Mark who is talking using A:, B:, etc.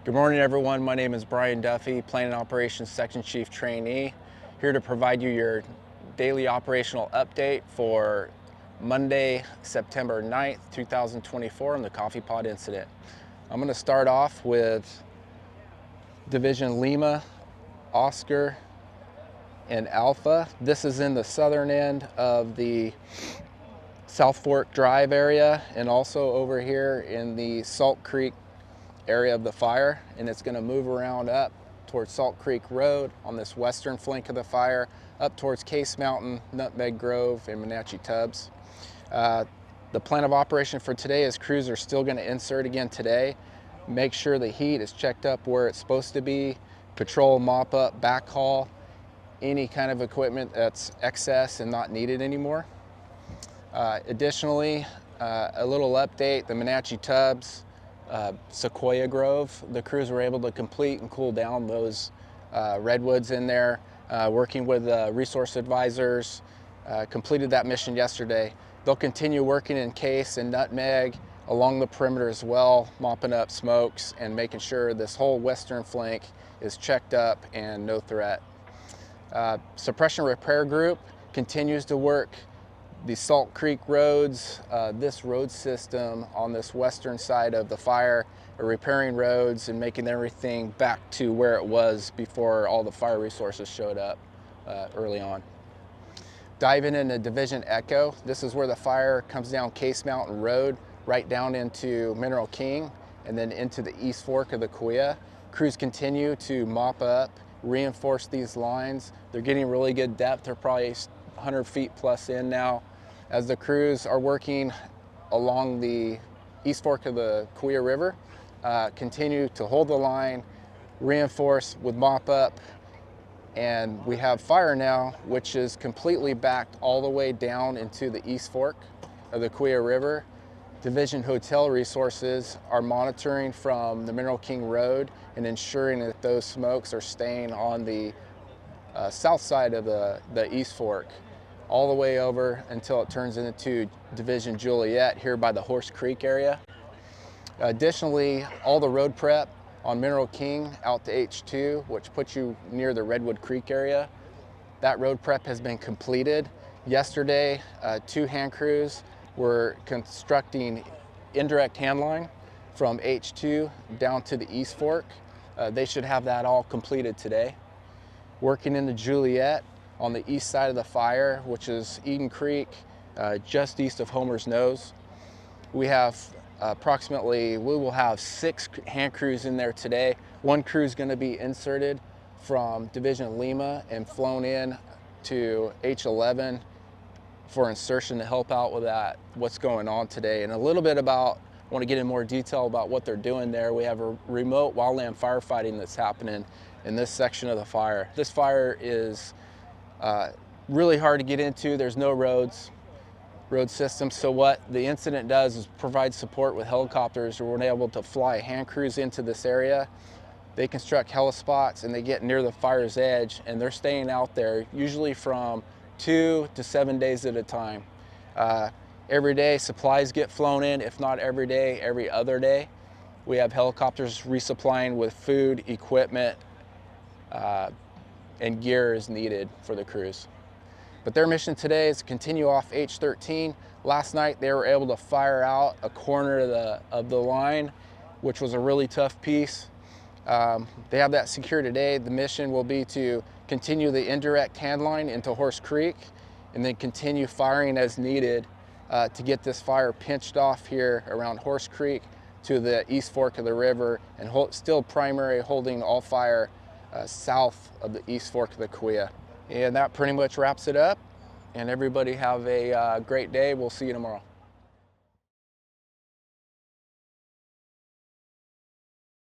A: Good morning, everyone. My name is Bryan Duffy, Planning Operations Section Chief Trainee, here to provide you your daily operational update for Monday, September 9th, 2024 on the coffee pot incident. I'm going to start off with Division Lima, Oscar, and Alpha. This is in the southern end of the South Fork Drive area and also over here in the Salt Creek area of the fire, and it's going to move around up towards Salt Creek Road on this western flank of the fire, up towards Case Mountain, Nutmeg Grove, and Wenatchee Tubbs. The plan of operation for today is crews are still going to insert again today. Make sure the heat is checked up where it's supposed to be, patrol, mop up, backhaul any kind of equipment that's excess and not needed anymore. Additionally, a little update, the Wenatchee Tubbs, Sequoia Grove, the crews were able to complete and cool down those redwoods in there, working with resource advisors, completed that mission yesterday. They'll continue working in Case and Nutmeg along the perimeter as well, mopping up smokes and making sure this whole western flank is checked up and no threat. Suppression repair group continues to work the Salt Creek roads, this road system on this western side of the fire, repairing roads and making everything back to where it was before all the fire resources showed up early on. Diving into Division Echo, this is where the fire comes down Case Mountain Road, right down into Mineral King, and then into the East Fork of the Couia. Crews continue to mop up, reinforce these lines. They're getting really good depth. They're probably 100 feet plus in now. As the crews are working along the East Fork of the Couia River, continue to hold the line, reinforce with mop up, and we have fire now, which is completely backed all the way down into the East Fork of the Couia River. Division Hotel resources are monitoring from the Mineral King Road and ensuring that those smokes are staying on the south side of the East Fork, all the way over until it turns into Division Juliet here by the Horse Creek area. Additionally, all the road prep on Mineral King out to H2, which puts you near the Redwood Creek area, that road prep has been completed. Yesterday, 2 hand crews were constructing indirect hand line from H2 down to the East Fork. They should have that all completed today. Working in the Juliet on the east side of the fire, which is Eden Creek, just east of Homer's Nose. We have we will have 6 hand crews in there today. 1 crew is going to be inserted from Division Lima and flown in to H11 for insertion to help out with that, what's going on today. And a little bit about, I want to get in more detail about what they're doing there. We have a remote wildland firefighting that's happening in this section of the fire. This fire is really hard to get into. There's no road system. So what the incident does is provide support with helicopters. We're able to fly hand crews into this area. They construct heli-spots and they get near the fire's edge, and they're staying out there usually from 2 to 7 days at a time. Every day supplies get flown in, if not every day, every other day. We have helicopters resupplying with food, equipment, and gear is needed for the crews. But their mission today is to continue off H13. Last night they were able to fire out a corner of the line, which was a really tough piece. They have that secured today. The mission will be to continue the indirect hand line into Horse Creek and then continue firing as needed to get this fire pinched off here around Horse Creek to the East Fork of the river, and still primary holding all fire south of the East Fork of the Couia. And that pretty much wraps it up. And everybody have a great day. We'll see you tomorrow.